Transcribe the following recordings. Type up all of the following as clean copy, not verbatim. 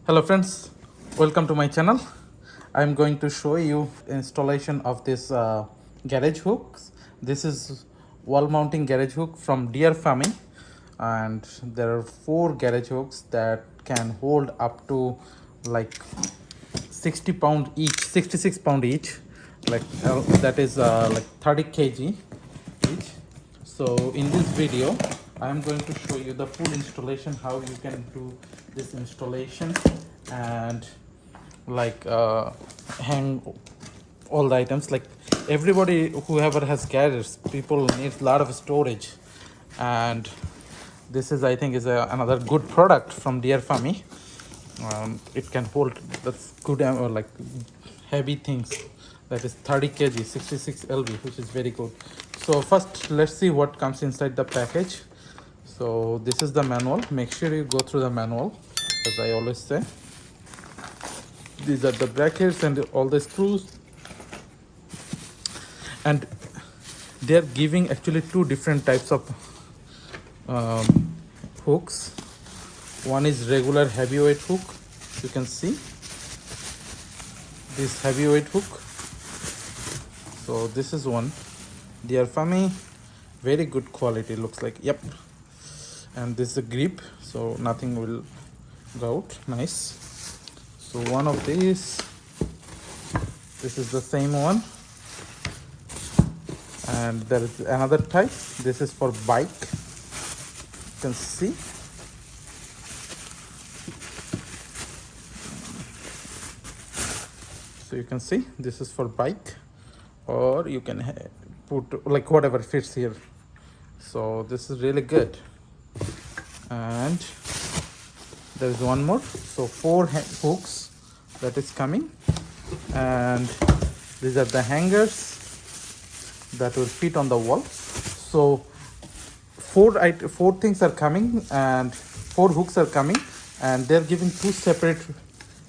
Hello friends, welcome to my channel. I'm going to show you installation of this garage hooks. This is wall mounting garage hook from DEERFAMY, and there are 4 garage hooks that can hold up to like 60 pound each, 66 pound each, like that is like 30 kg each. So in this video I am going to show you the full installation, how you can do this installation and like hang all the items. Like everybody, whoever has garage, people need a lot of storage, and this is, I think, is another good product from DEERFAMY. It can hold that's good or like heavy things, that is 30 kg 66 lb, which is very good. So first let's see what comes inside the package. So this is the manual. Make sure you go through the manual, as I always say. These are the brackets and all the screws, and they're giving actually 2 different types of hooks. One is regular heavyweight hook. You can see this heavyweight hook. So this is one, DEERFAMY, very good quality, looks like. Yep. And this is a grip, so nothing will go out. Nice. So one of these, this is the same one, and there is another type. This is for bike. You can see. So you can see this is for bike, or you can put like whatever fits here. So this is really good. And there is one more. So 4 hooks that is coming, and these are the hangers that will fit on the wall. So 4 things are coming, and 4 hooks are coming, and they're giving 2 separate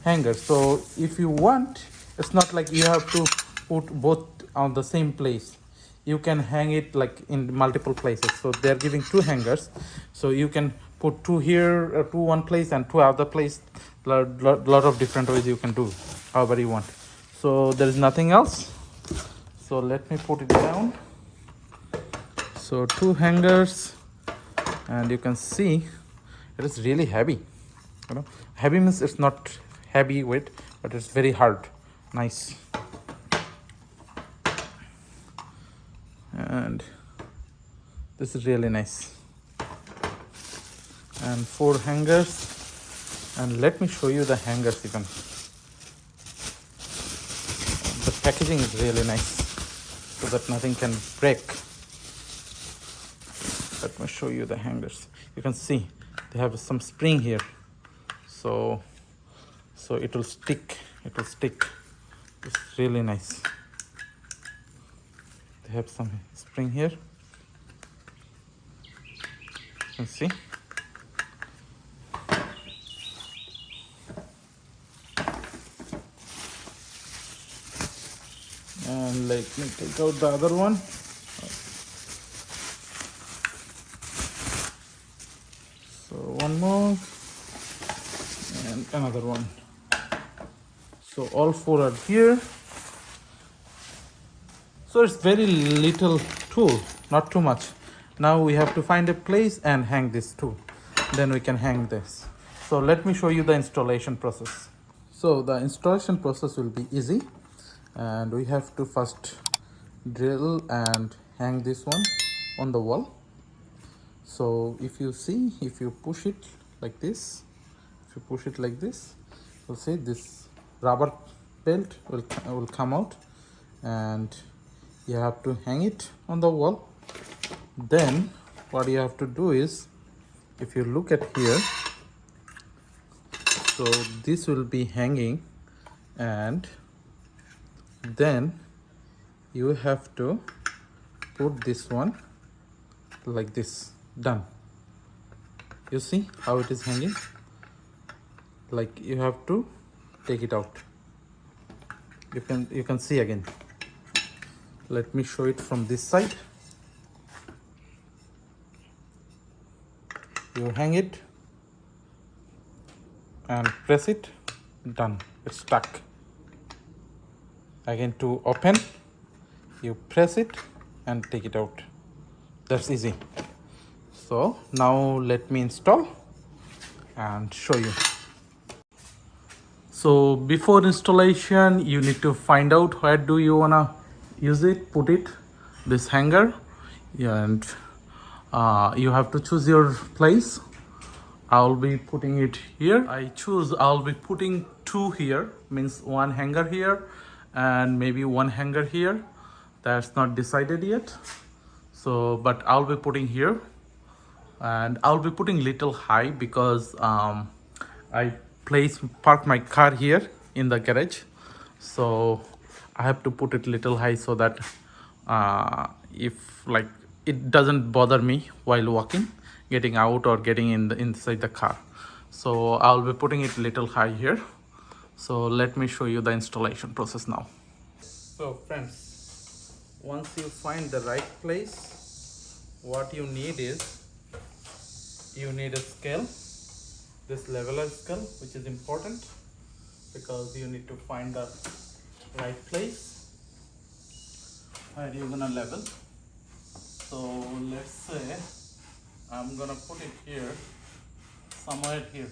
hangers. So if you want, it's not like you have to put both on the same place. You can hang it like in multiple places. So they're giving 2 hangers, so you can put 2 here, 2 one place and 2 other place. Lot of different ways you can do, however you want. So there is nothing else. So let me put it down. So 2 hangers, and you can see it is really heavy. Heavy means it's not heavy weight, but it's very hard. Nice. And this is really nice. And 4 hangers, and let me show you the hangers even. The packaging is really nice, so that nothing can break. Let me show you the hangers. You can see they have some spring here, so it will stick. It's really nice. They have some spring here. You can see. And let me take out the other one. So one more, and another one. So all 4 are here. So it's very little tool, not too much. Now we have to find a place and hang this too. Then we can hang this. So let me show you the installation process. So the installation process will be easy, and we have to first drill and hang this one on the wall. So if you see, if you push it like this, you'll see this rubber belt will come out, and you have to hang it on the wall. Then what you have to do is, if you look at here, so this will be hanging, and then you have to put this one like this. Done. You see how it is hanging? Like you have to take it out. You can see again. Let me show it from this side. You hang it and press it. Done. It's stuck. Again, to open, you press it and take it out. That's easy. So now let me install and show you. So before installation, you need to find out where do you wanna use it, put it, this hanger, and you have to choose your place. I'll be putting it here. I'll be putting two here, means one hanger here and maybe one hanger here. That's not decided yet. So, but I'll be putting here, and I'll be putting little high because I park my car here in the garage. So I have to put it little high so that if like it doesn't bother me while walking, getting out or getting inside the car. So I'll be putting it little high here. So let me show you the installation process now. So friends, once you find the right place, what you need is you need a scale, this leveler scale, which is important because you need to find the right place where you're gonna level. So let's say I'm gonna put it here, somewhere here.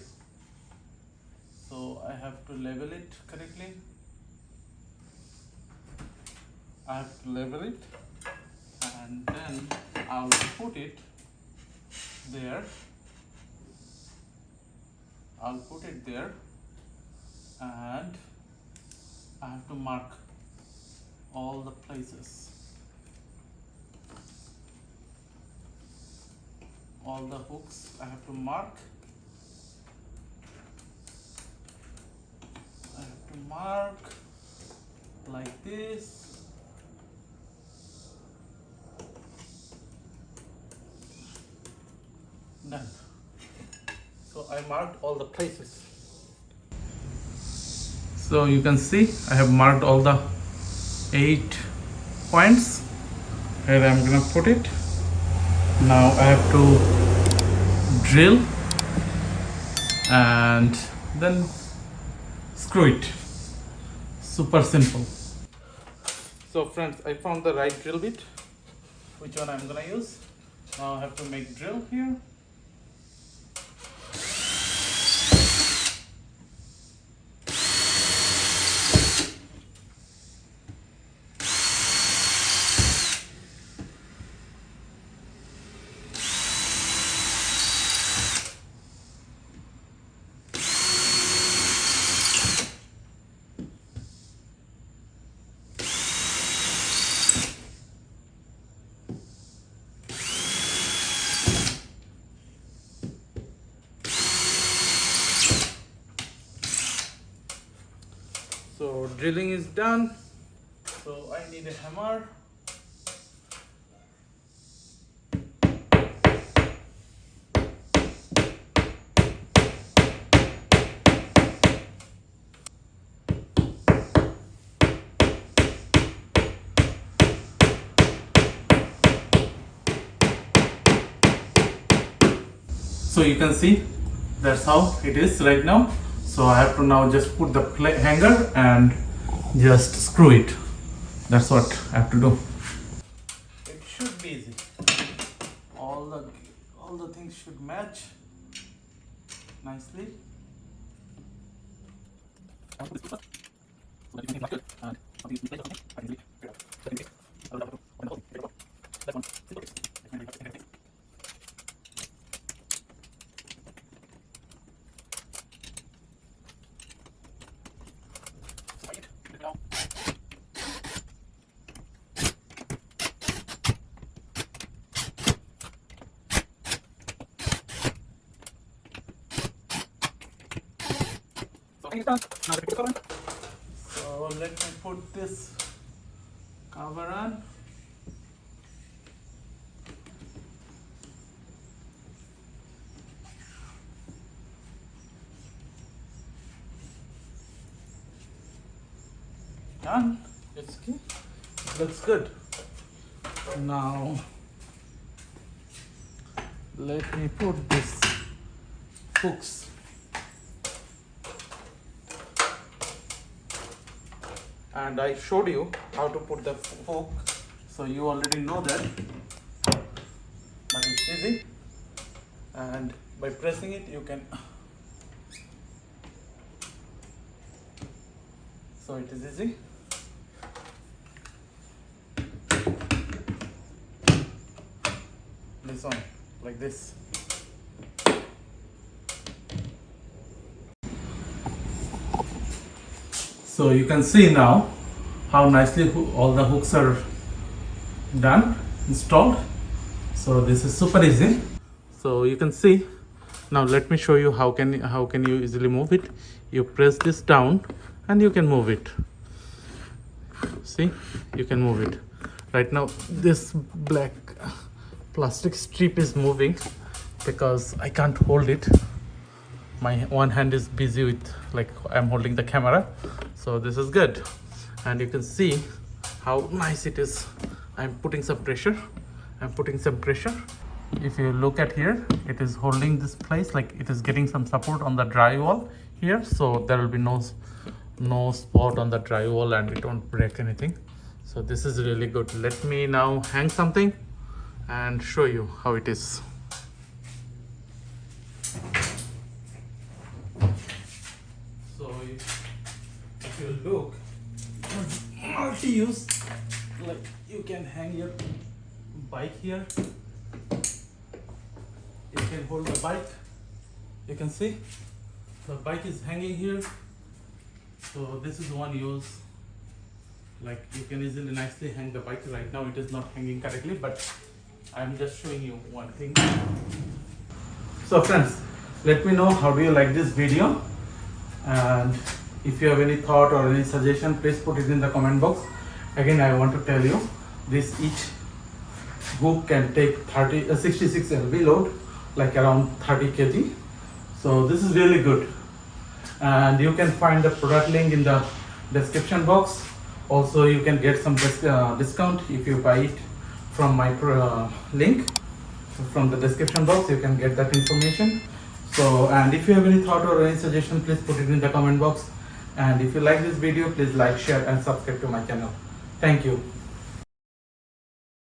So I have to level it correctly. I have to level it, and then I'll put it there. I'll put it there, and I have to mark all the places, all the hooks I have to mark. I have to mark like this. Done. So I marked all the places. So you can see I have marked all the 8 points where I'm gonna put it. Now I have to drill and then screw it. Super simple. So friends, I found the right drill bit, which one I'm gonna use. Now I have to make drill here. So drilling is done. So I need a hammer. So you can see that's how it is right now. So I have to now just put the hanger and just screw it. That's what I have to do. It should be easy. All the things should match nicely. So let me put this cover on. Done. It's okay. Looks good. Now let me put this hooks and I showed you how to put the hook, so you already know that, but it's easy, and by pressing it you can, so it is easy. This one, like this. So you can see now how nicely all the hooks are done, installed. So this is super easy. So you can see, now let me show you how can you easily move it. You press this down and you can move it. See, you can move it. Right now this black plastic strip is moving because I can't hold it. My one hand is busy with, like, I'm holding the camera, so this is good. And you can see how nice it is. I'm putting some pressure. If you look at here, it is holding this place, like it is getting some support on the drywall here, so there will be no spot on the drywall and it won't break anything. So this is really good. Let me now hang something and show you how it is. So if you look, multi-use, like you can hang your bike here. You can hold the bike. You can see the bike is hanging here. So this is one use. Like you can easily nicely hang the bike. Right now it is not hanging correctly, but I'm just showing you one thing. So friends, let me know how do you like this video, and if you have any thought or any suggestion, please put it in the comment box. Again, I want to tell you, this each hook can take 66 lb load, like around 30 kg. So this is really good, and you can find the product link in the description box. Also you can get some discount if you buy it from my link from the description box. You can get that information. So, and if you have any thought or any suggestion, please put it in the comment box. And if you like this video, please like, share and subscribe to my channel. Thank you.